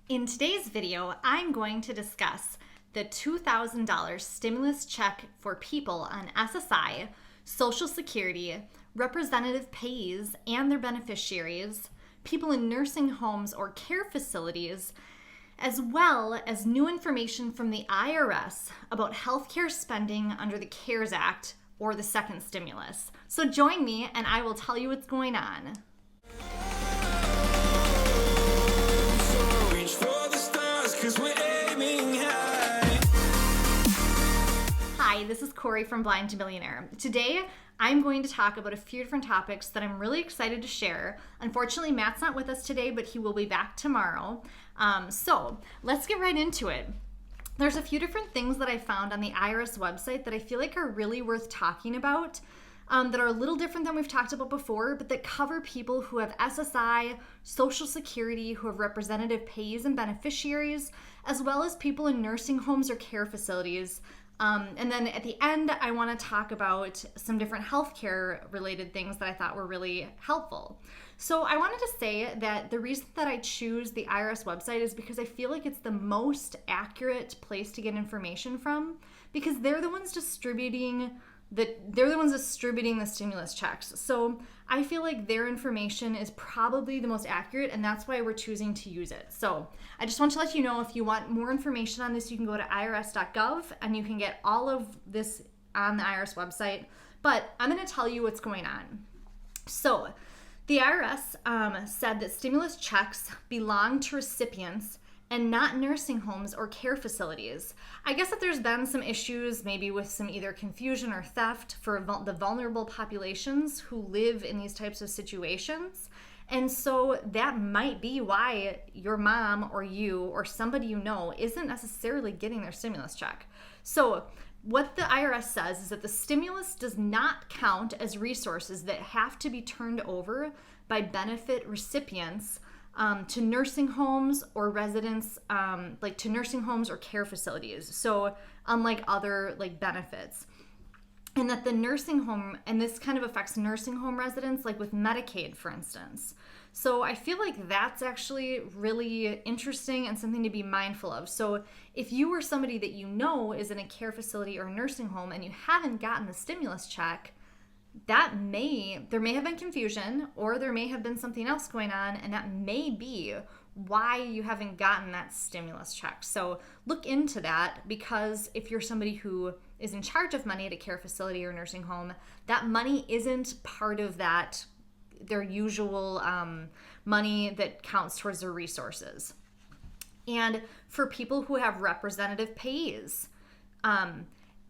In today's video, I'm going to discuss the $2,000 stimulus check for people on SSI, Social Security, representative payees and their beneficiaries, people in nursing homes or care facilities, as well as new information from the IRS about healthcare spending under the CARES Act or the second stimulus. So join me and I will tell you what's going on. Hi, this is Corey from Blind to Billionaire. Today, I'm going to talk about a few different topics that I'm really excited to share. Unfortunately, Matt's not with us today, but he will be back tomorrow. So let's get right into it. There's a few different things that I found on the IRS website that I feel like are really worth talking about, that are a little different than we've talked about before, but that cover people who have SSI, Social Security, who have representative payees and beneficiaries, as well as people in nursing homes or care facilities. And then at the end, I want to talk about some different healthcare related things that I thought were really helpful. So I wanted to say that the reason that I choose the IRS website is because I feel like it's the most accurate place to get information from, because they're the ones distributing the stimulus checks. So I feel like their information is probably the most accurate, and that's why we're choosing to use it. So I just want to let you know, if you want more information on this, you can go to irs.gov and you can get all of this on the IRS website. But I'm going to tell you what's going on. So the IRS said that stimulus checks belong to recipients and not nursing homes or care facilities. I guess that there's been some issues, maybe with some either confusion or theft for the vulnerable populations who live in these types of situations. And so that might be why your mom or you or somebody you know isn't necessarily getting their stimulus check. So what the IRS says is that the stimulus does not count as resources that have to be turned over by benefit recipients to nursing homes or residents, like to nursing homes or care facilities. So unlike other benefits. And that the nursing home, and this kind of affects nursing home residents, like with Medicaid, for instance. So I feel like that's actually really interesting and something to be mindful of. So if you or somebody that you know is in a care facility or nursing home and you haven't gotten the stimulus check, there may have been confusion, or there may have been something else going on, and that may be why you haven't gotten that stimulus check. So look into that, because if you're somebody who is in charge of money at a care facility or nursing home, that money isn't part of their usual money that counts towards their resources. And for people who have representative payees,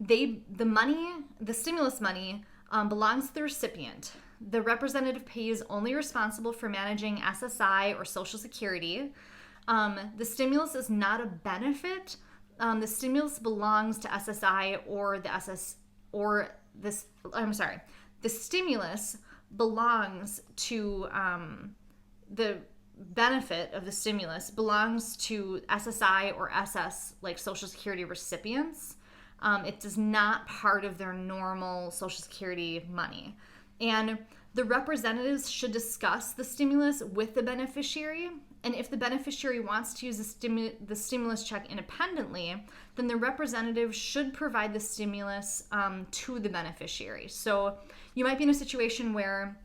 the stimulus money belongs to the recipient. The representative payee is only responsible for managing SSI or Social Security. The stimulus is not a benefit. The stimulus belongs to SSI the stimulus belongs to the benefit of the stimulus belongs to SSI or SS, like Social Security recipients. It is not part of their normal Social Security money. And the representatives should discuss the stimulus with the beneficiary. And if the beneficiary wants to use the stimulus check independently, then the representative should provide the stimulus to the beneficiary. So you might be in a situation where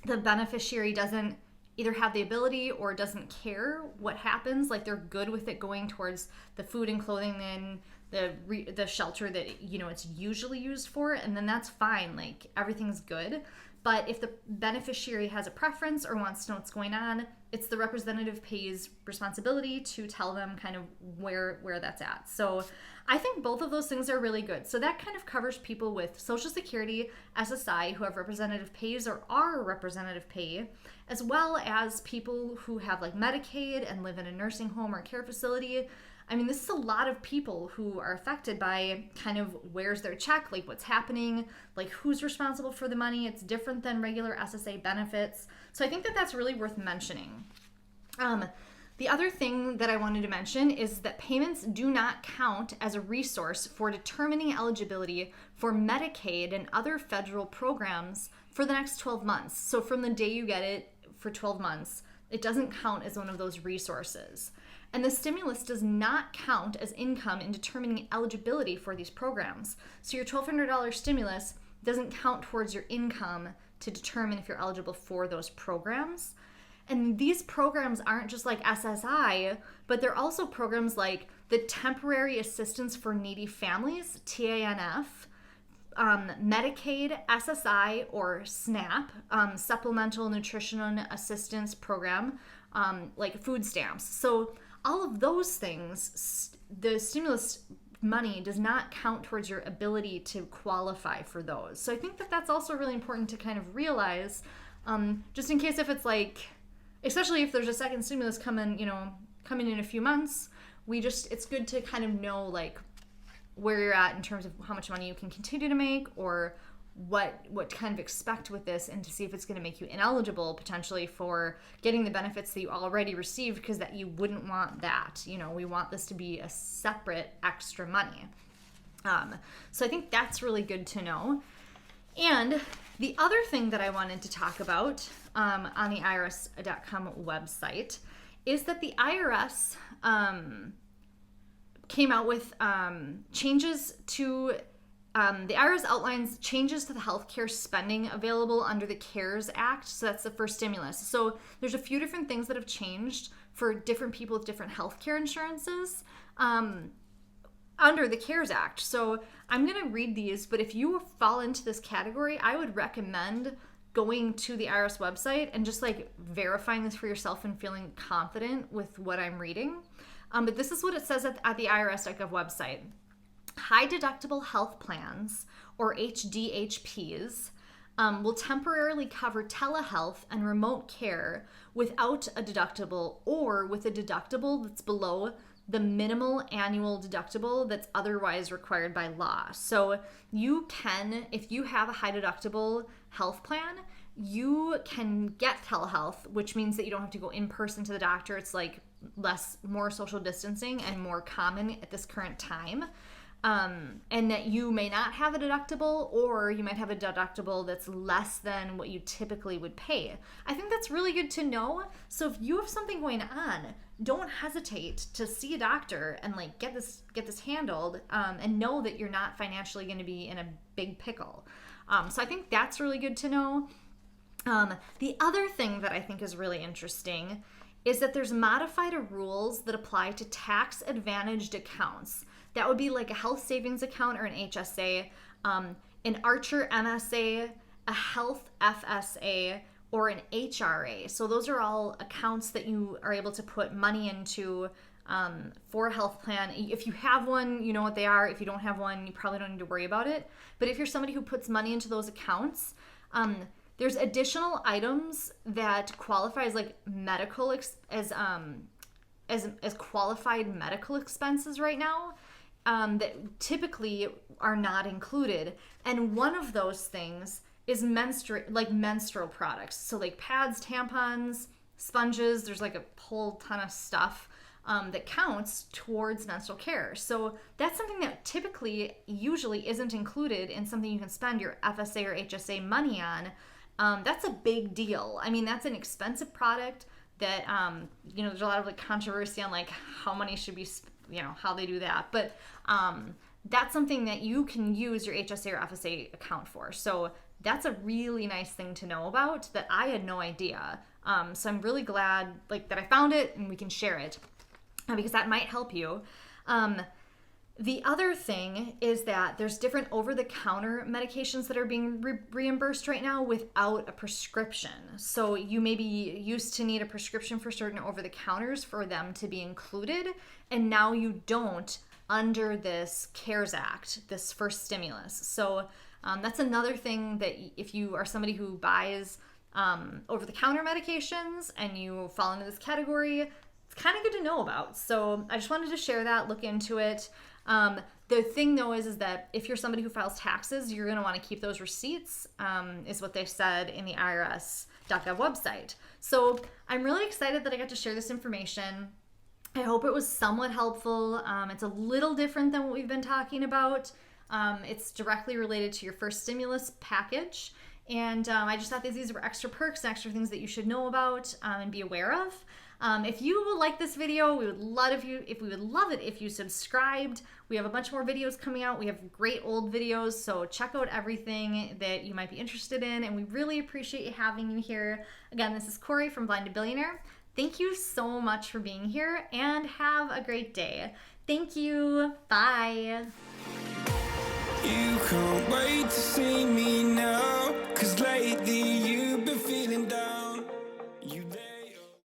the beneficiary doesn't either have the ability or doesn't care what happens. Like, they're good with it going towards the food and clothing and the shelter that it's usually used for, and then that's fine, like everything's good. But if the beneficiary has a preference or wants to know what's going on, it's the representative payee's responsibility to tell them kind of where that's at. So I think both of those things are really good. So that kind of covers people with Social Security, SSI, who have representative payees or are a representative payee, as well as people who have like Medicaid and live in a nursing home or care facility. I mean, this is a lot of people who are affected by kind of where's their check, like what's happening, like who's responsible for the money. It's different than regular SSA benefits. So I think that that's really worth mentioning. The other thing that I wanted to mention is that payments do not count as a resource for determining eligibility for Medicaid and other federal programs for the next 12 months. So from the day you get it for 12 months, it doesn't count as one of those resources. And the stimulus does not count as income in determining eligibility for these programs. So your $1,200 stimulus doesn't count towards your income to determine if you're eligible for those programs. And these programs aren't just like SSI, but they're also programs like the Temporary Assistance for Needy Families, TANF, Medicaid, SSI, or SNAP, Supplemental Nutrition Assistance Program, like food stamps. So all of those things, the stimulus money does not count towards your ability to qualify for those. So I think that that's also really important to kind of realize, just in case if it's like, especially if there's a second stimulus coming in a few months, it's good to kind of know like where you're at in terms of how much money you can continue to make, or what kind of expect with this, and to see if it's going to make you ineligible potentially for getting the benefits that you already received, because that you wouldn't want that. We want this to be a separate extra money. So I think that's really good to know. And the other thing that I wanted to talk about on the IRS.com website is that the IRS came out with changes to the IRS outlines changes to the healthcare spending available under the CARES Act. So that's the first stimulus. So there's a few different things that have changed for different people with different healthcare insurances under the CARES Act. So I'm going to read these, but if you fall into this category, I would recommend going to the IRS website and just like verifying this for yourself and feeling confident with what I'm reading. But this is what it says at the IRS.gov website. High deductible health plans, or HDHPs, will temporarily cover telehealth and remote care without a deductible, or with a deductible that's below the minimal annual deductible that's otherwise required by law. So you can, if you have a high deductible health plan, you can get telehealth, which means that you don't have to go in person to the doctor. It's like more social distancing and more common at this current time. And that you may not have a deductible, or you might have a deductible that's less than what you typically would pay. I think that's really good to know. So if you have something going on, don't hesitate to see a doctor and like get this handled, and know that you're not financially going to be in a big pickle. So I think that's really good to know. The other thing that I think is really interesting is that there's modified rules that apply to tax advantaged accounts. That would be like a health savings account or an HSA, an Archer MSA, a health FSA, or an HRA. So those are all accounts that you are able to put money into for a health plan. If you have one, you know what they are. If you don't have one, you probably don't need to worry about it. But if you're somebody who puts money into those accounts, there's additional items that qualify as like medical as qualified medical expenses right now. That typically are not included. And one of those things is menstrual products. So like pads, tampons, sponges, there's like a whole ton of stuff that counts towards menstrual care. So that's something that usually isn't included in something you can spend your FSA or HSA money on. That's a big deal. I mean, that's an expensive product that, there's a lot of like controversy on like how money should be how they do that. But that's something that you can use your HSA or FSA account for. So that's a really nice thing to know about that I had no idea. So I'm really glad that I found it and we can share it because that might help you. The other thing is that there's different over-the-counter medications that are being reimbursed right now without a prescription. So you maybe used to need a prescription for certain over-the-counters for them to be included, and now you don't under this CARES Act, this first stimulus. So that's another thing that if you are somebody who buys over-the-counter medications and you fall into this category, it's kind of good to know about. So I just wanted to share that, look into it. The thing though is that if you're somebody who files taxes, you're going to want to keep those receipts, is what they said in the IRS.gov website. So I'm really excited that I got to share this information. I hope it was somewhat helpful. It's a little different than what we've been talking about. It's directly related to your first stimulus package. And I just thought these were extra perks and extra things that you should know about and be aware of. If you will like this video, we would love it if you subscribed. We have a bunch more videos coming out. We have great old videos, so check out everything that you might be interested in, and we really appreciate having you here. Again, this is Corey from Blind to Billionaire. Thank you so much for being here, and have a great day. Thank you. Bye. You can't wait to see me now, 'cause lately you